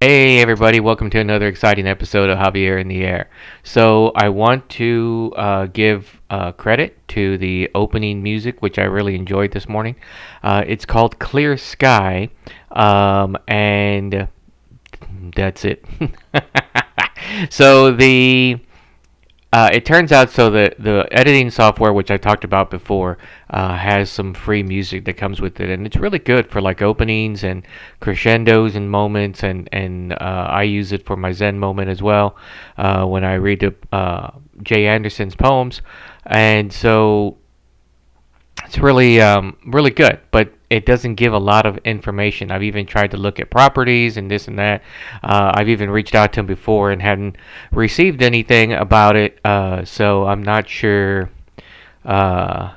Hey everybody, welcome to another exciting episode of Javier in the Air. So I want to give credit to the opening music, which I really enjoyed this morning. It's called Clear Sky, and that's it. So the it turns out so the editing software, which I talked about before, has some free music that comes with it, and it's really good for like openings and crescendos and moments, and I use it for my Zen moment as well when I read Jay Anderson's poems, and so it's really good, but it doesn't give a lot of information. I've even tried to look at properties and this and that. I've even reached out to him before and hadn't received anything about it. So I'm not sure uh,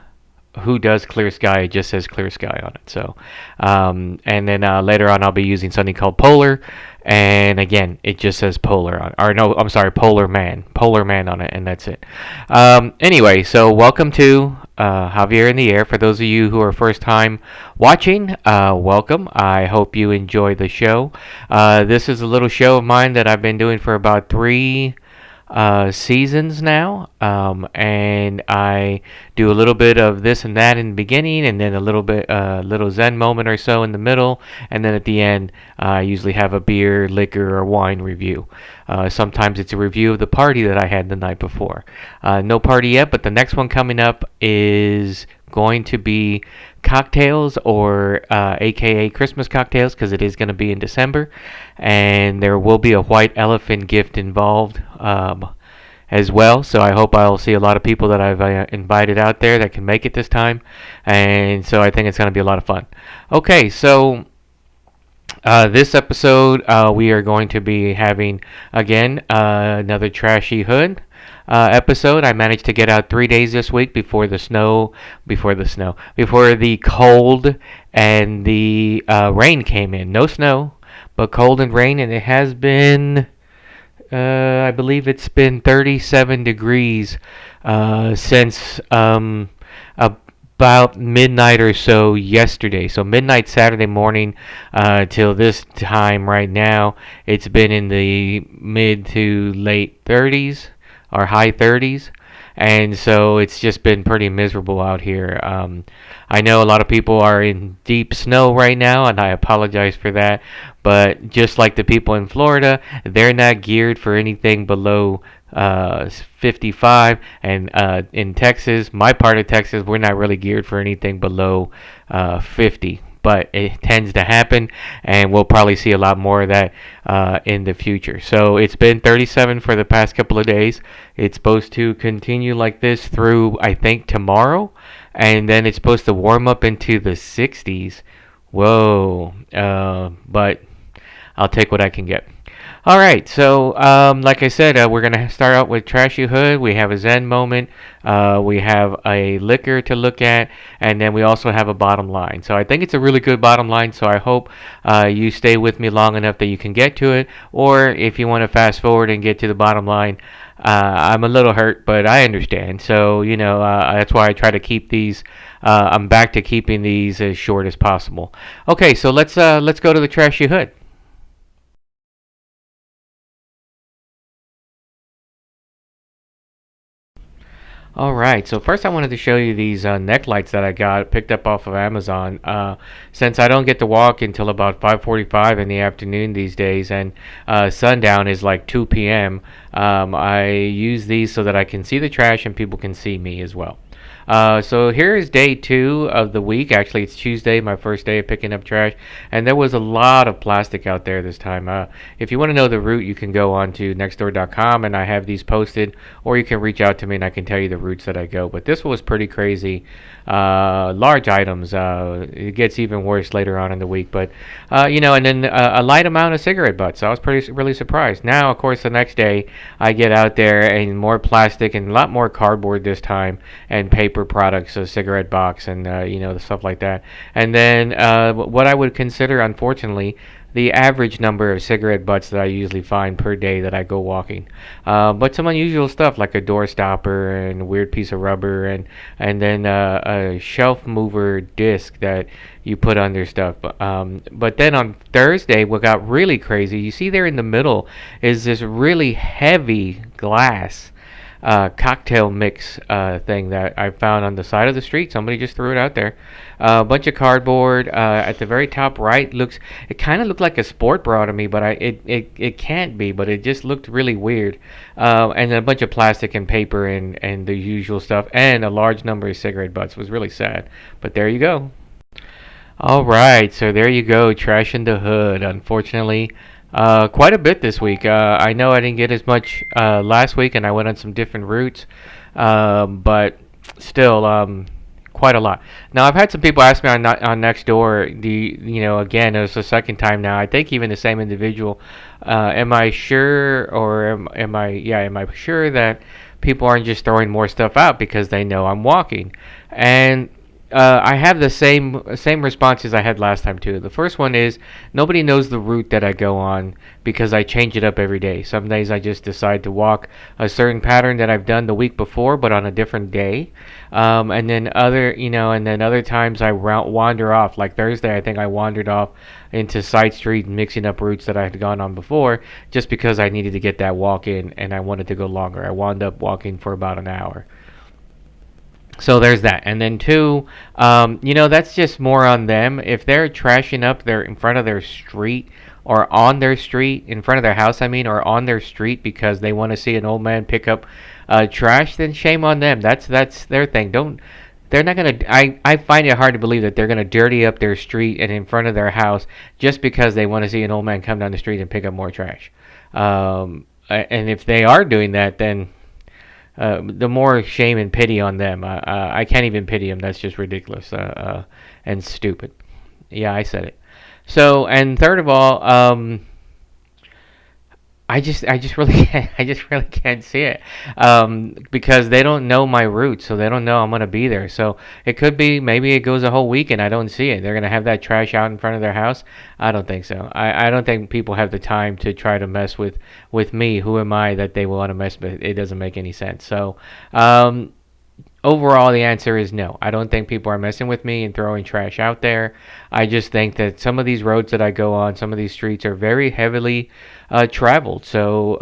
who does Clear Sky. It just says Clear Sky on it. So, and then later on, I'll be using something called Polar. And again, it just says Polar on, or no, I'm sorry, Polar Man on it, and that's it. Anyway, so welcome to Javier in the Air. For those of you who are first time watching, welcome. I hope you enjoy the show. This is a little show of mine that I've been doing for about three seasons now, and I do a little bit of this and that in the beginning, and then a little Zen moment or so in the middle, and then at the end, I usually have a beer, liquor, or wine review. Sometimes it's a review of the party that I had the night before. No party yet, but the next one coming up is going to be cocktails, or aka Christmas cocktails, because it is going to be in December, and there will be a white elephant gift involved as well. So I hope I'll see a lot of people that I've invited out there that can make it this time, and so I think it's going to be a lot of fun. Okay, so this episode, we are going to be having again another Trashy Hood episode. I managed to get out 3 days this week before the cold and the rain came in. No snow, but cold and rain, and it has been. I believe it's been 37 degrees since about midnight or so yesterday. So midnight Saturday morning till this time right now, it's been in the mid to late 30s or high 30s. And so it's just been pretty miserable out here. I know a lot of people are in deep snow right now, and I apologize for that. But just like the people in Florida, they're not geared for anything below 55. And in Texas, my part of Texas, we're not really geared for anything below 50. But it tends to happen, and we'll probably see a lot more of that in the future. So it's been 37 for the past couple of days. It's supposed to continue like this through, I think, tomorrow, and then it's supposed to warm up into the 60s. Whoa. But I'll take what I can get. All right, so like I said, we're going to start out with Trashy Hood. We have a Zen moment. We have a liquor to look at, and then we also have a bottom line. So I think it's a really good bottom line, so I hope you stay with me long enough that you can get to it, or if you want to fast forward and get to the bottom line, I'm a little hurt, but I understand. So, that's why I try to keep these. I'm back to keeping these as short as possible. Okay, so let's go to the Trashy Hood. All right, so first I wanted to show you these neck lights that I got picked up off of Amazon. Since I don't get to walk until about 5:45 in the afternoon these days, and sundown is like 2 p.m., I use these so that I can see the trash and people can see me as well. So here is day 2 of the week. Actually, it's Tuesday, my first day of picking up trash, and there was a lot of plastic out there this time. If you want to know the route, you can go on to nextdoor.com, and I have these posted, or you can reach out to me and I can tell you the routes that I go. But this was pretty crazy. Large items. It gets even worse later on in the week, but and then a light amount of cigarette butts. I was really surprised. Now, of course, the next day I get out there and more plastic and a lot more cardboard this time, and paper products, a cigarette box, and the stuff like that. And then what I would consider, unfortunately, the average number of cigarette butts that I usually find per day that I go walking. But some unusual stuff like a door stopper and a weird piece of rubber and then a shelf mover disc that you put under stuff. But then on Thursday, what got really crazy, you see there in the middle is this really heavy glass cocktail mix thing that I found on the side of the street. Somebody just threw it out there. A bunch of cardboard at the very top right looks. It kind of looked like a sport bra to me, but it can't be. But it just looked really weird. And then a bunch of plastic and paper and the usual stuff, and a large number of cigarette butts. It was really sad. But there you go. All right, so there you go, trash in the hood. Unfortunately, quite a bit this week. I know I didn't get as much last week, and I went on some different routes, but still, quite a lot. Now, I've had some people ask me on Nextdoor. Again, it was the second time now. I think even the same individual. Am I sure, or am I sure that people aren't just throwing more stuff out because they know I'm walking? And I have the same responses I had last time too. The first one is nobody knows the route that I go on because I change it up every day. Some days I just decide to walk a certain pattern that I've done the week before, but on a different day. And then other times I wander off. Like Thursday, I think I wandered off into side street, mixing up routes that I had gone on before, just because I needed to get that walk in and I wanted to go longer. I wound up walking for about an hour. So there's that. And then two, that's just more on them. If they're trashing up their in front of their street or on their street, in front of their house, I mean, or on their street because they want to see an old man pick up trash, then shame on them. That's their thing. Don't they're not gonna. I find it hard to believe that they're gonna dirty up their street and in front of their house just because they want to see an old man come down the street and pick up more trash. And if they are doing that, then the more shame and pity on them. I can't even pity them. That's just ridiculous and stupid. Yeah, I said it. So, and third of all, I just really I just really can't see it because they don't know my route, so they don't know I'm gonna be there. So it could be maybe it goes a whole week and I don't see it. They're gonna have that trash out in front of their house. I don't think so. I don't think people have the time to try to mess with me. Who am I that they want to mess with? It doesn't make any sense. So overall, the answer is no. I don't think people are messing with me and throwing trash out there. I just think that some of these roads that I go on, some of these streets are very heavily traveled. So,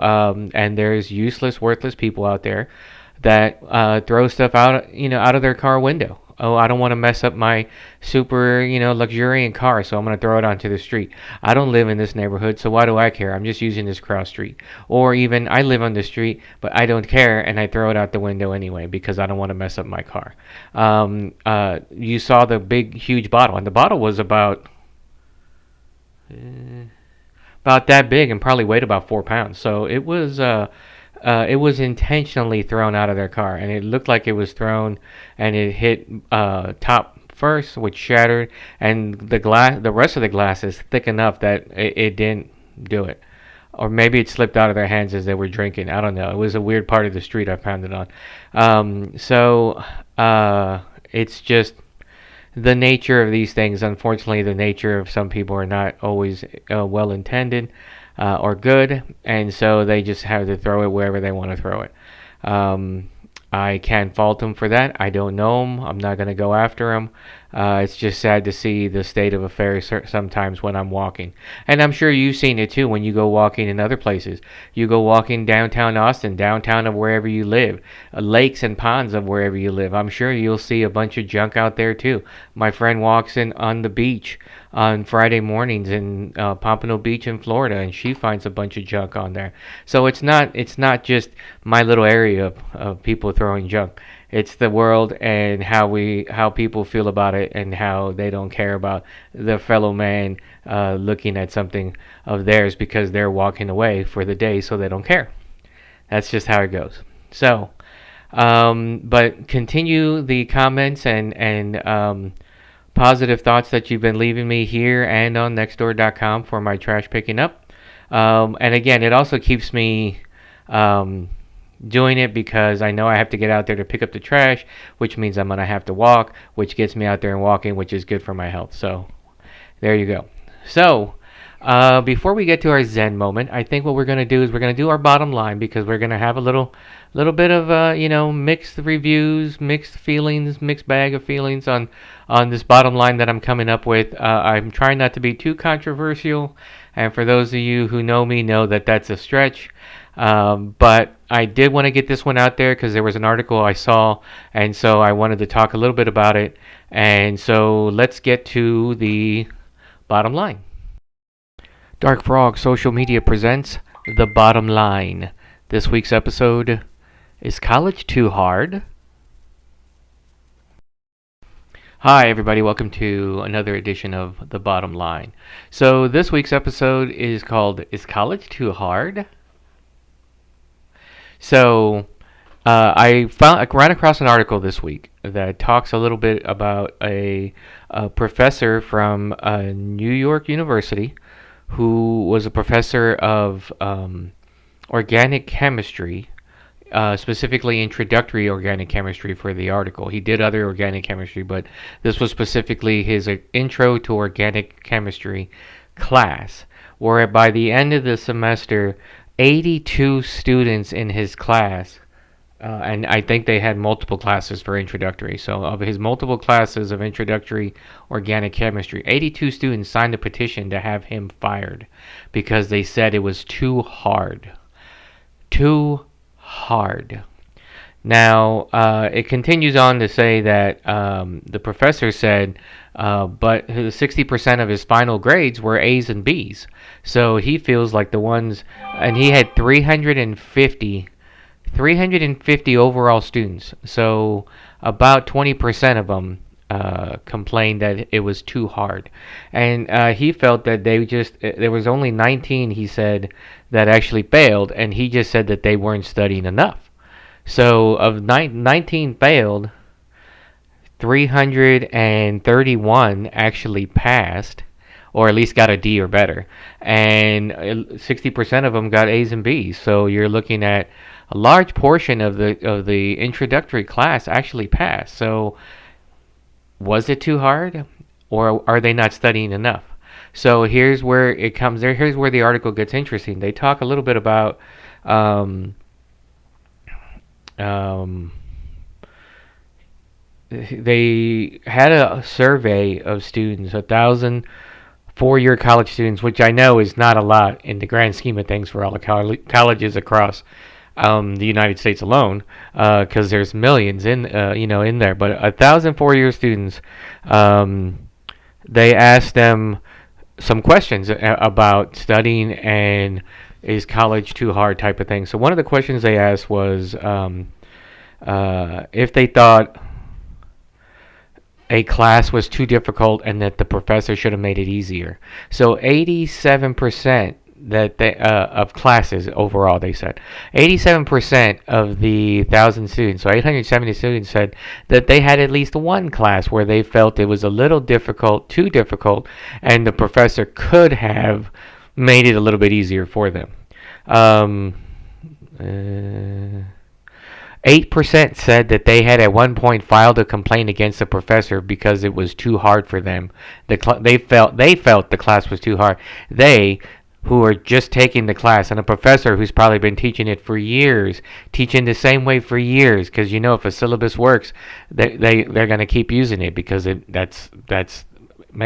and there's useless, worthless people out there that throw stuff out, out of their car window. Oh, I don't want to mess up my super, luxuriant car, so I'm going to throw it onto the street. I don't live in this neighborhood, so why do I care? I'm just using this cross street. Or even I live on the street, but I don't care, and I throw it out the window anyway because I don't want to mess up my car. You saw the big, huge bottle, and the bottle was about that big and probably weighed about 4 pounds. So it was intentionally thrown out of their car, and it looked like it was thrown, and it hit top first, which shattered, and the rest of the glass is thick enough that it didn't do it. Or maybe it slipped out of their hands as they were drinking. I don't know. It was a weird part of the street I found it on. It's just the nature of these things. Unfortunately, the nature of some people are not always well intended or good, and so they just have to throw it wherever they want to throw it. I can't fault them for that. I don't know them. I'm not going to go after them. It's just sad to see the state of affairs sometimes when I'm walking. And I'm sure you've seen it too when you go walking in other places. You go walking downtown Austin, downtown of wherever you live, lakes and ponds of wherever you live. I'm sure you'll see a bunch of junk out there too. My friend walks in on the beach on Friday mornings in Pompano Beach in Florida, and she finds a bunch of junk on there. So it's not just my little area of people throwing junk. It's the world and how people feel about it and how they don't care about their fellow man looking at something of theirs because they're walking away for the day, so they don't care. That's just how it goes. So, but continue the comments and positive thoughts that you've been leaving me here and on nextdoor.com for my trash picking up. And again, it also keeps me doing it because I know I have to get out there to pick up the trash, which means I'm going to have to walk, which gets me out there and walking, which is good for my health. So there you go. So Before we get to our Zen moment, I think what we're going to do is we're going to do our bottom line because we're going to have a little bit of mixed reviews, mixed feelings, mixed bag of feelings on this bottom line that I'm coming up with. I'm trying not to be too controversial, and for those of you who know me, know that that's a stretch. But I did want to get this one out there because there was an article I saw, and so I wanted to talk a little bit about it. And so let's get to the bottom line. Dark Frog Social Media presents The Bottom Line. This week's episode: Is college too hard? Hi, everybody. Welcome to another edition of The Bottom Line. So, this week's episode is called Is College Too Hard? So, I ran across an article this week that talks a little bit about a professor from New York University who was a professor of organic chemistry, specifically introductory organic chemistry for the article. He did other organic chemistry, but this was specifically his intro to organic chemistry class, where by the end of the semester, 82 students in his class, and I think they had multiple classes for introductory. So, of his multiple classes of introductory organic chemistry, 82 students signed a petition to have him fired because they said it was too hard. Too hard. Now, it continues on to say that the professor said, but 60% of his final grades were A's and B's. So he feels like the ones, and he had 350 overall students. So about 20% of them complained that it was too hard. And he felt that there was only 19, he said, that actually failed, and he just said that they weren't studying enough. So of 19 failed, 331 actually passed, or at least got a D or better, and 60% of them got A's and B's. So you're looking at a large portion of the introductory class actually passed. So was it too hard, or are they not studying enough? So here's where it comes there. Here's where the article gets interesting. They talk a little bit about they had a survey of students, 1,000 four-year college students, which I know is not a lot in the grand scheme of things for all the colleges across the United States alone, because there's millions in there. But 1,000 four-year students, they asked them some questions about studying and is college too hard type of thing. So one of the questions they asked was if they thought a class was too difficult and that the professor should have made it easier. So 87% of classes overall, they said 87% of the 1,000 students, so 870 students, said that they had at least one class where they felt it was a little difficult, too difficult, and the professor could have made it a little bit easier for them. 8% said that they had at one point filed a complaint against the professor because it was too hard for them. They felt the class was too hard. They, who are just taking the class, and a professor who's probably been teaching it for years, teaching the same way for years, because if a syllabus works, they're going to keep using it because that's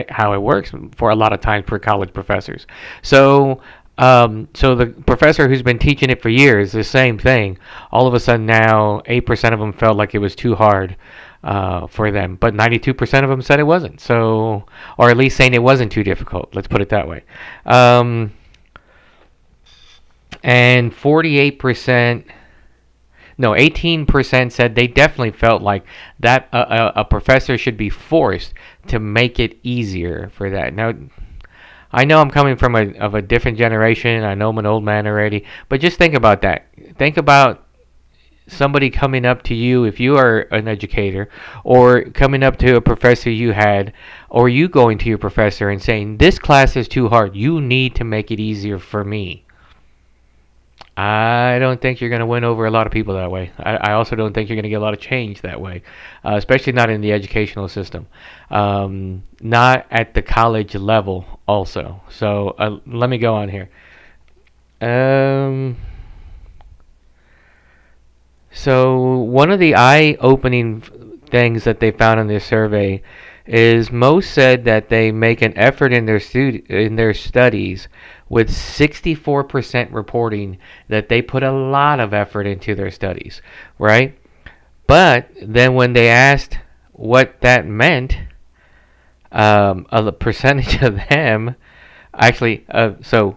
how it works for a lot of times for college professors. So the professor who's been teaching it for years, the same thing, all of a sudden now 8% of them felt like it was too hard for them, but 92% of them said it wasn't. So, or at least saying it wasn't too difficult. Let's put it that way. And 18% said they definitely felt like that a professor should be forced to make it easier for that. Now, I know I'm coming from a different generation. I know I'm an old man already, but just think about that. Think about somebody coming up to you, if you are an educator, or coming up to a professor you had, or you going to your professor and saying, "This class is too hard. You need to make it easier for me." I don't think you're going to win over a lot of people that way. I also don't think you're going to get a lot of change that way, especially not in the educational system, not at the college level. Also, so let me go on here. Um, so one of the eye-opening things that they found in this survey is most said that they make an effort in their studies, with 64% reporting that they put a lot of effort into their studies, right? But then when they asked what that meant, a percentage of them actually, so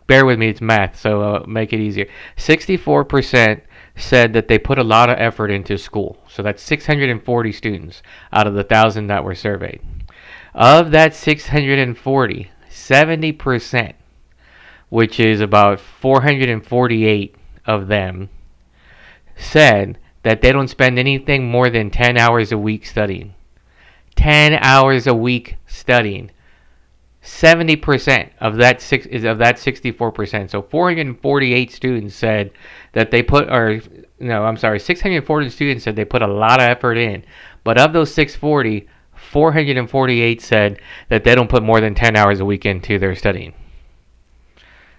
bear with me, it's math, so make it easier. 64% said that they put a lot of effort into school. So that's 640 students out of the 1,000 that were surveyed. Of that 640, 70%, which is about 448 of them, said that they don't spend anything more than 10 hours a week studying. 10 hours a week studying. 70% of that 64%. So 448 students said that they put, or no, I'm sorry, 640 students said they put a lot of effort in. But of those 640, 448 said that they don't put more than 10 hours a week into their studying.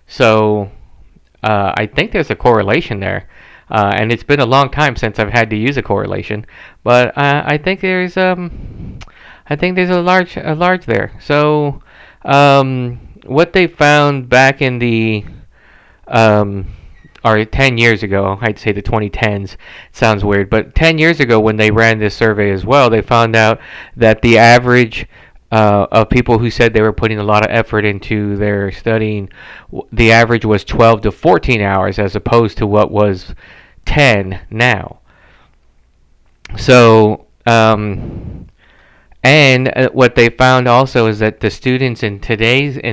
So I think there's a correlation there. And it's been a long time since I've had to use a correlation, but I think there's a large there. So what they found back in the um, or 10 years ago, I'd say the 2010s, it sounds weird, but 10 years ago when they ran this survey as well, they found out that the average of people who said they were putting a lot of effort into their studying, the average was 12 to 14 hours as opposed to what was 10 now. So, and what they found also is that the students in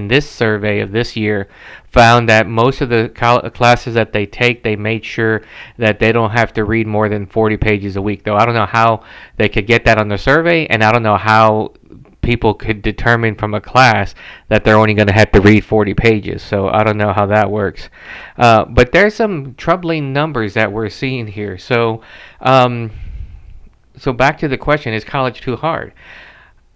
this survey of this year found that most of the classes that they take, they made sure that they don't have to read more than 40 pages a week. Though I don't know how they could get that on the survey, and I don't know how people could determine from a class that they're only going to have to read 40 pages. So I don't know how that works. But there's some troubling numbers that we're seeing here. So back to the question, is college too hard?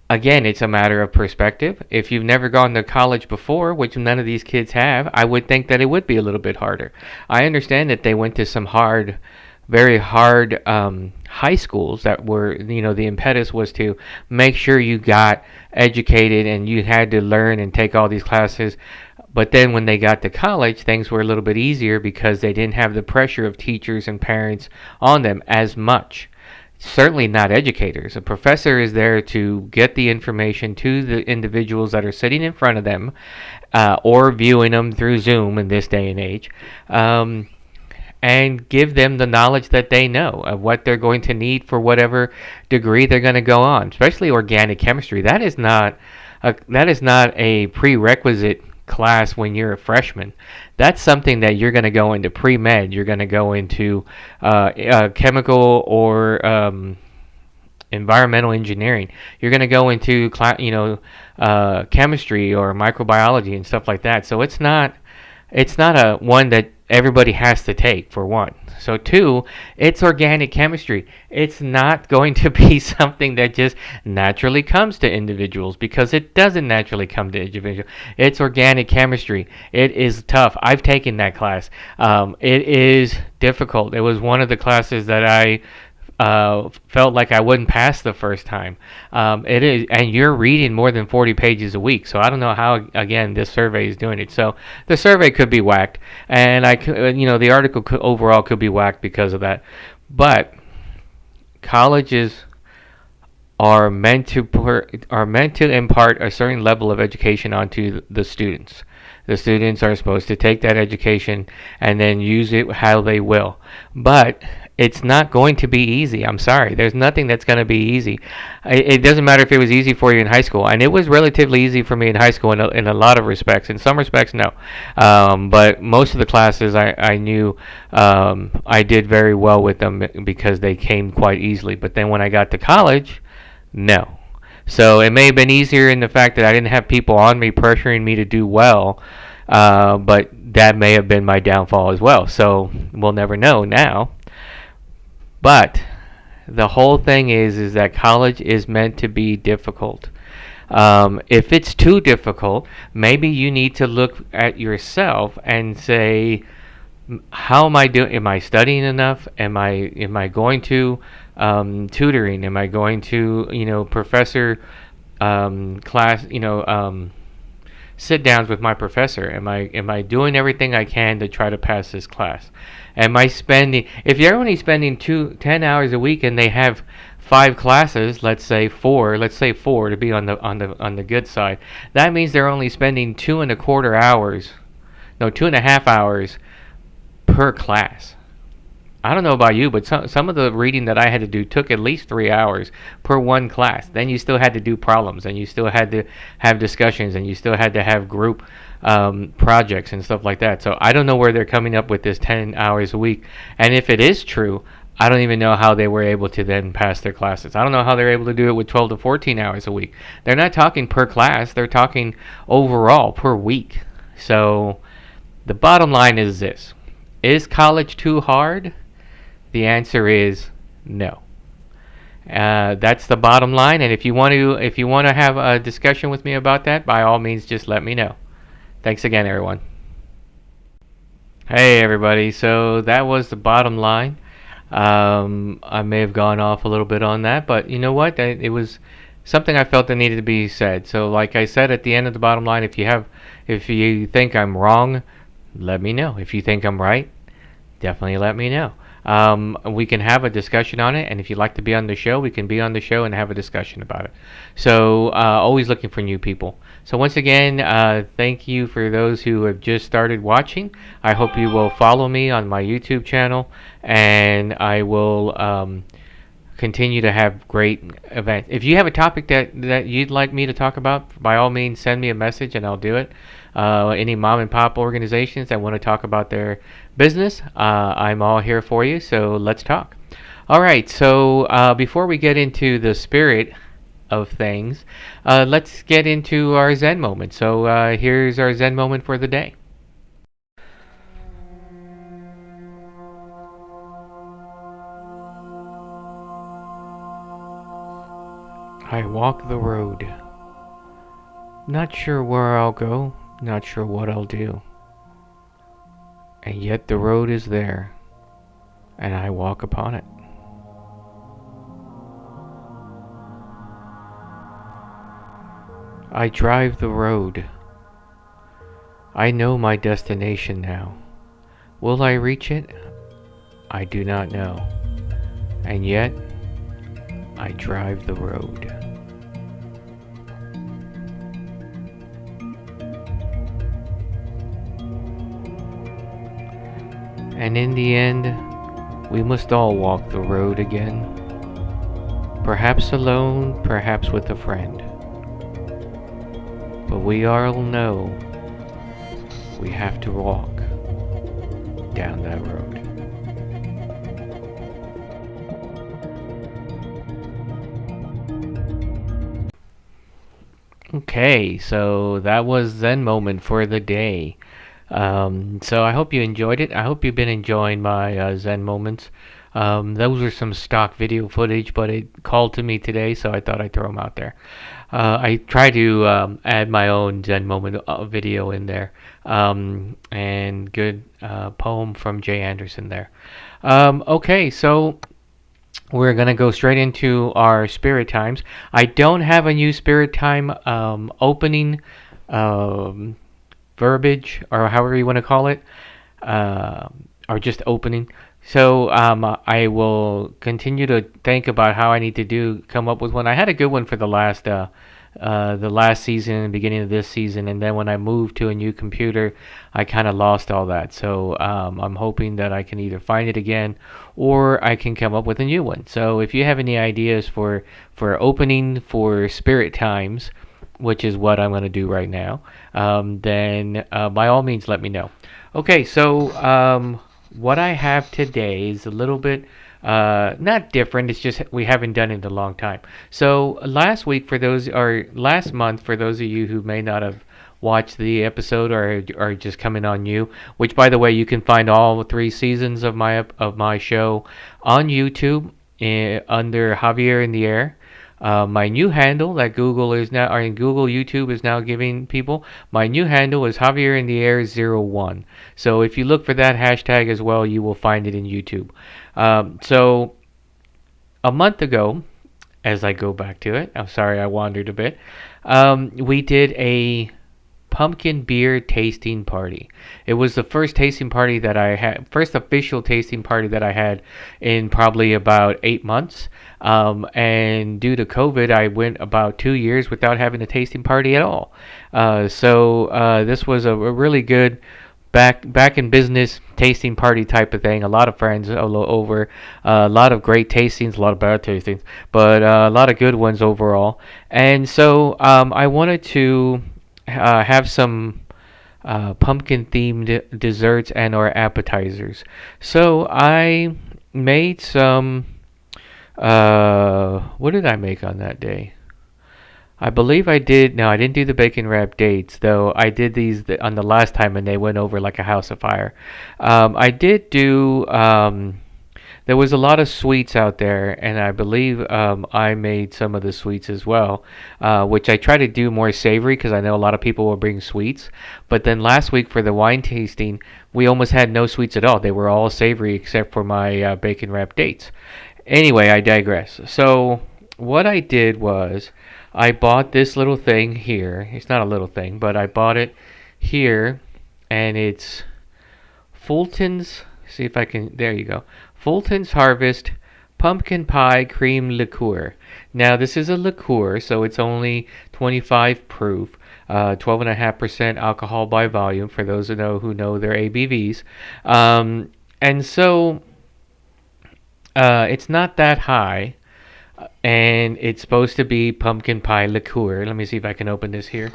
Again, it's a matter of perspective. If you've never gone to college before, which none of these kids have, I would think that it would be a little bit harder. I understand that they went to some hard, very hard high schools that were, the impetus was to make sure you got educated and you had to learn and take all these classes. But then when they got to college, things were a little bit easier because they didn't have the pressure of teachers and parents on them as much. Certainly not educators. A professor is there to get the information to the individuals that are sitting in front of them, or viewing them through Zoom in this day and age, and give them the knowledge that they know of what they're going to need for whatever degree they're going to go on. Especially organic chemistry. That is not a prerequisite class when you're a freshman. That's something that you're going to go into pre-med. You're going to go into chemical or environmental engineering. You're going to go into chemistry or microbiology and stuff like that. So it's not a one that everybody has to take, for one. So two, it's organic chemistry. It's not going to be something that just naturally comes to individuals, because it doesn't naturally come to individuals. It's organic chemistry. It is tough. I've taken that class. It is difficult. It was one of the classes that I felt like I wouldn't pass the first time. It is, and you're reading more than 40 pages a week. So I don't know how, again, this survey is doing it. So the survey could be whacked, and the article overall could be whacked because of that. But colleges are meant to impart a certain level of education onto the students. The students are supposed to take that education and then use it how they will. But it's not going to be easy. I'm sorry. There's nothing that's going to be easy. It doesn't matter if it was easy for you in high school. And it was relatively easy for me in high school in a lot of respects. In some respects, no. But most of the classes I knew, I did very well with them because they came quite easily. But then when I got to college, no. So it may have been easier in the fact that I didn't have people on me pressuring me to do well, But that may have been my downfall as well. So we'll never know now. But the whole thing is that college is meant to be difficult. If it's too difficult, maybe you need to look at yourself and say, how am I doing? Am I studying enough? Am I going to tutoring? Am I going to professor class? Sit downs with my professor. Am I doing everything I can to try to pass this class? Am I spending? If you're only spending 10 hours a week and they have 5 classes, let's say four to be on the good side. That means they're only spending 2.25 hours, no, 2.5 hours per class. I don't know about you, but some of the reading that I had to do took at least 3 hours per one class. Then you still had to do problems, and you still had to have discussions, and you still had to have group projects and stuff like that. So I don't know where they're coming up with this 10 hours a week. And if it is true, I don't even know how they were able to then pass their classes. I don't know how they're able to do it with 12 to 14 hours a week. They're not talking per class, they're talking overall per week. So the bottom line is this: is college too hard? The answer is no. That's the bottom line. And if you want to have a discussion with me about that, by all means, just let me know. Thanks again, everyone. Hey, everybody. So that was the bottom line. I may have gone off a little bit on that, but you know what? It was something I felt that needed to be said. So, like I said at the end of the bottom line, if you think I'm wrong, let me know. If you think I'm right, definitely let me know. We can have a discussion on it, and if you'd like to be on the show, we can be on the show and have a discussion about it. So, always looking for new people. So, once again, thank you for those who have just started watching. I hope you will follow me on my YouTube channel, and I will continue to have great events. If you have a topic that you'd like me to talk about, by all means, send me a message and I'll do it. Any mom and pop organizations that want to talk about their business, I'm all here for you, so let's talk. All right, so before we get into the spirit of things, let's get into our Zen moment. So here's our Zen moment for the day. I walk the road, not sure where I'll go, not sure what I'll do. And yet the road is there, and I walk upon it. I drive the road. I know my destination now. Will I reach it? I do not know. And yet, I drive the road. And in the end, we must all walk the road again. Perhaps alone, perhaps with a friend. But we all know we have to walk down that road. Okay, so that was Zen Moment for the day. So I hope you enjoyed it. I hope you've been enjoying my Zen moments. Those are some stock video footage, but it called to me today, so I thought I'd throw them out there. I try to add my own Zen moment video in there, and good poem from Jay Anderson there. Okay, so we're gonna go straight into our spirit times. I don't have a new spirit time opening. Um, Verbiage, or however you want to call it, or just opening. So I will continue to think about how I need to come up with one. I had a good one for the last season and beginning of this season, and then when I moved to a new computer, I kind of lost all that. So I'm hoping that I can either find it again or I can come up with a new one. So if you have any ideas for opening for spirit times, which is what I'm going to do right now, then by all means let me know. Okay, so what I have today is a little bit not different. It's just we haven't done it in a long time. So last month, for those of you who may not have watch the episode or are just coming on you. Which, by the way, you can find all 3 seasons of my show on YouTube under Javier In The Air. My new handle that Google is now, or in Google YouTube is now giving people, my new handle is Javier In The Air 01. So if you look for that hashtag as well, you will find it in YouTube. So a month ago, as I go back to it, I'm sorry I wandered a bit. We did a pumpkin beer tasting party. It was the first tasting party that I had, first official tasting party that I had in probably about 8 months. And due to COVID, I went about 2 years without having a tasting party at all. So this was a really good back in business tasting party type of thing. A lot of friends over, a lot of great tastings, a lot of bad tastings, but a lot of good ones overall. And so I wanted to have some pumpkin themed desserts and or appetizers. So I made some. What did I make on that day? I believe I did. No, I didn't do the bacon wrap dates, though. I did these on the last time, and they went over like a house of fire. I did do. There was a lot of sweets out there, and I believe I made some of the sweets as well, which I try to do more savory because I know a lot of people will bring sweets. But then last week for the wine tasting, we almost had no sweets at all. They were all savory except for my bacon wrap dates. Anyway, I digress. So what I did was I bought this little thing here. It's not a little thing, but I bought it here, and it's Fulton's. See if I can. There you go. Fulton's Harvest Pumpkin Pie Cream Liqueur. Now this is a liqueur, so it's only 25 proof, 12.5% alcohol by volume. For those who know their ABVs, and so it's not that high, and it's supposed to be pumpkin pie liqueur. Let me see if I can open this here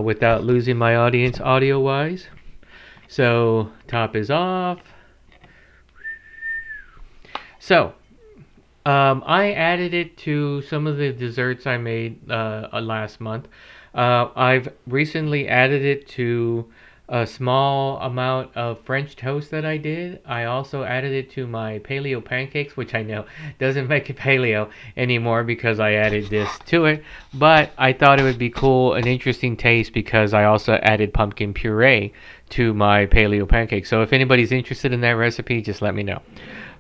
without losing my audience audio wise. So top is off. So I added it to some of the desserts I made last month. I've recently added it to a small amount of French toast that I did. I also added it to my paleo pancakes, which I know doesn't make it paleo anymore because I added this to it. But I thought it would be cool, an interesting taste, because I also added pumpkin puree to my paleo pancakes. So if anybody's interested in that recipe, just let me know.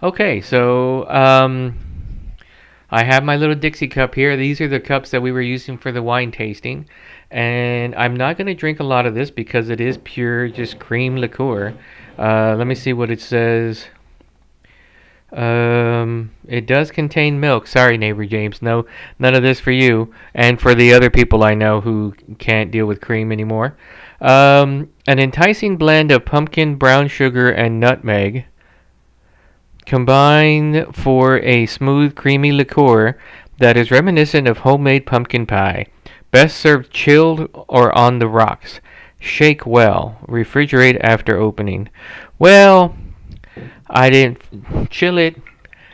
Okay, so I have my little Dixie cup here. These are the cups that we were using for the wine tasting. And I'm not going to drink a lot of this because it is pure, just cream liqueur. Let me see what it says. It does contain milk. Sorry, neighbor James. No, none of this for you. And for the other people I know who can't deal with cream anymore. An enticing blend of pumpkin, brown sugar, and nutmeg combine for a smooth, creamy liqueur that is reminiscent of homemade pumpkin pie. Best served chilled or on the rocks. Shake well. Refrigerate after opening. Well, I didn't chill it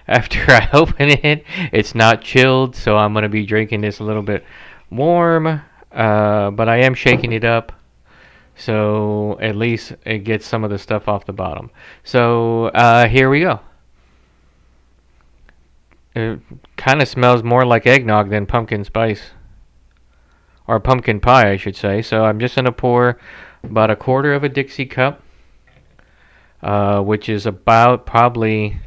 after I open it. It's not chilled, so I'm going to be drinking this a little bit warm. But I am shaking it up, so at least it gets some of the stuff off the bottom. So here we go. It kind of smells more like eggnog than pumpkin spice. Or pumpkin pie, I should say. So I'm just going to pour about a quarter of a Dixie cup, which is about probably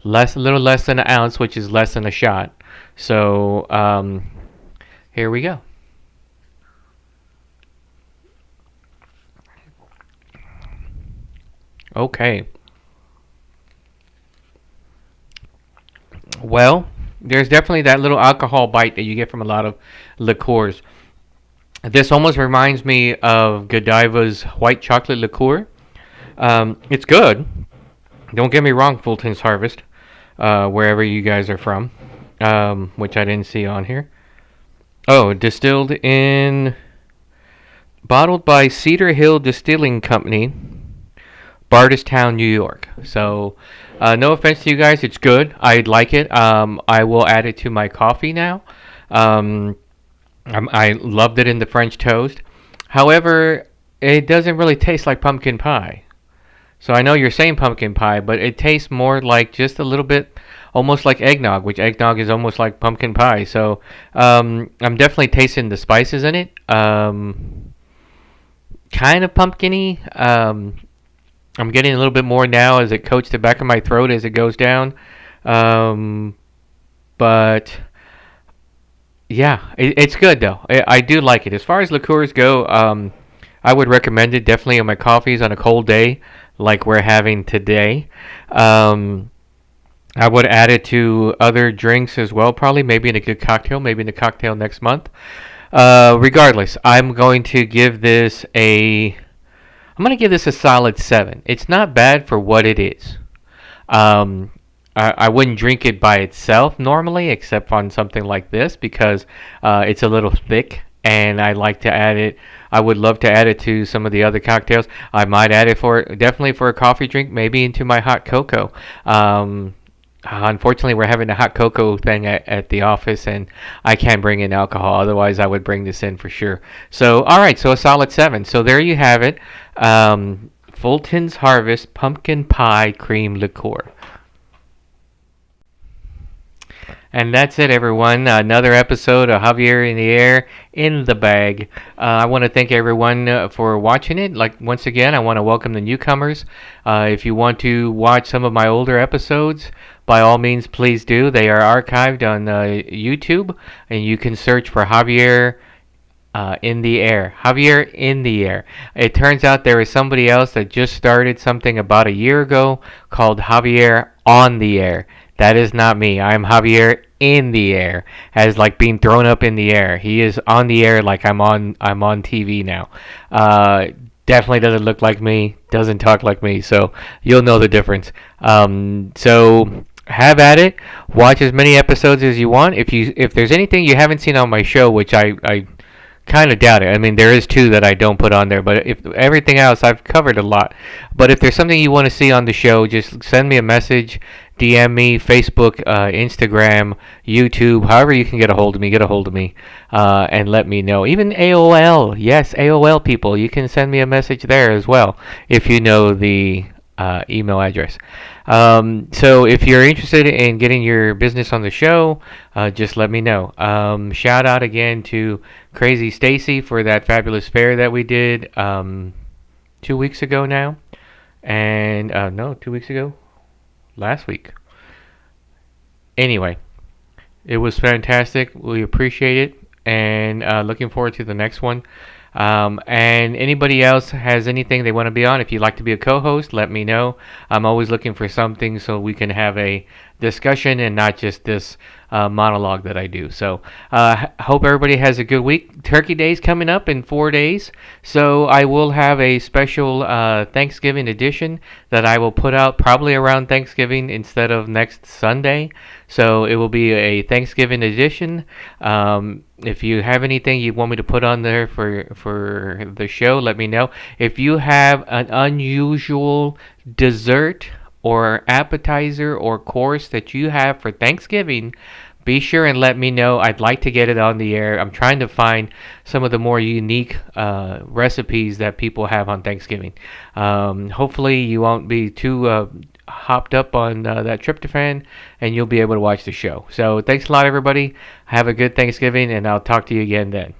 a little less than an ounce, which is less than a shot. So here we go. Okay. Well, there's definitely that little alcohol bite that you get from a lot of liqueurs. This almost reminds me of Godiva's white chocolate liqueur. It's good. Don't get me wrong, Fulton's Harvest, wherever you guys are from, which I didn't see on here. Oh, bottled by Cedar Hill Distilling Company, Bardstown, New York. So, no offense to you guys, it's good. I like it. I will add it to my coffee now. I loved it in the French toast. However, it doesn't really taste like pumpkin pie. So I know you're saying pumpkin pie, but it tastes more like just a little bit, almost like eggnog, which eggnog is almost like pumpkin pie. So I'm definitely tasting the spices in it. Kind of pumpkiny. I'm getting a little bit more now as it coats the back of my throat as it goes down. Um, but yeah, it's good though. I do like it. As far as liqueurs go, I would recommend it definitely on my coffees on a cold day like we're having today. Um, I would add it to other drinks as well, probably maybe in a good cocktail, maybe in a cocktail next month. Regardless, I'm going to give this a solid 7. It's not bad for what it is. Um, I wouldn't drink it by itself normally, except on something like this because it's a little thick, and I like to add it. I would love to add it to some of the other cocktails. I might add it for definitely for a coffee drink, maybe into my hot cocoa. Unfortunately, we're having a hot cocoa thing at the office, and I can't bring in alcohol. Otherwise, I would bring this in for sure. So, all right, so a solid 7. So there you have it. Fulton's Harvest Pumpkin Pie Cream Liqueur. And that's it, everyone. Another episode of Javier in the Air in the bag. I want to thank everyone for watching it. Like once again, I want to welcome the newcomers. If you want to watch some of my older episodes, by all means, please do. They are archived on YouTube, and you can search for Javier in the Air. Javier in the Air. It turns out there is somebody else that just started something about a year ago called Javier on the Air. That is not me. I am Javier in the air, as like being thrown up in the air. He is on the air like I'm on TV now. Definitely doesn't look like me, doesn't talk like me, so you'll know the difference. So have at it. Watch as many episodes as you want. If there's anything you haven't seen on my show, which I kind of doubt it. I mean, there is two that I don't put on there, but if everything else, I've covered a lot. But if there's something you want to see on the show, just send me a message, DM me, Facebook, Instagram, YouTube, however you can get a hold of me, and let me know. Even AOL, yes, AOL people, you can send me a message there as well if you know the email address. So if you're interested in getting your business on the show, just let me know. Shout out again to Crazy Stacy for that fabulous fair that we did 2 weeks ago now. And no, 2 weeks ago? Last week. Anyway, it was fantastic. We appreciate it. And looking forward to the next one. And anybody else has anything they want to be on, if you'd like to be a co-host, let me know. I'm always looking for something so we can have a discussion and not just this monologue that I do. So hope everybody has a good week. Turkey Day's coming up in 4 days, so I will have a special Thanksgiving edition that I will put out probably around Thanksgiving instead of next Sunday. So it will be a Thanksgiving edition. If you have anything you want me to put on there for the show, let me know. If you have an unusual dessert or appetizer or course that you have for Thanksgiving, be sure and let me know. I'd like to get it on the air. I'm trying to find some of the more unique recipes that people have on Thanksgiving. Hopefully, you won't be too hopped up on that tryptophan, and you'll be able to watch the show. So, thanks a lot, everybody. Have a good Thanksgiving, and I'll talk to you again then.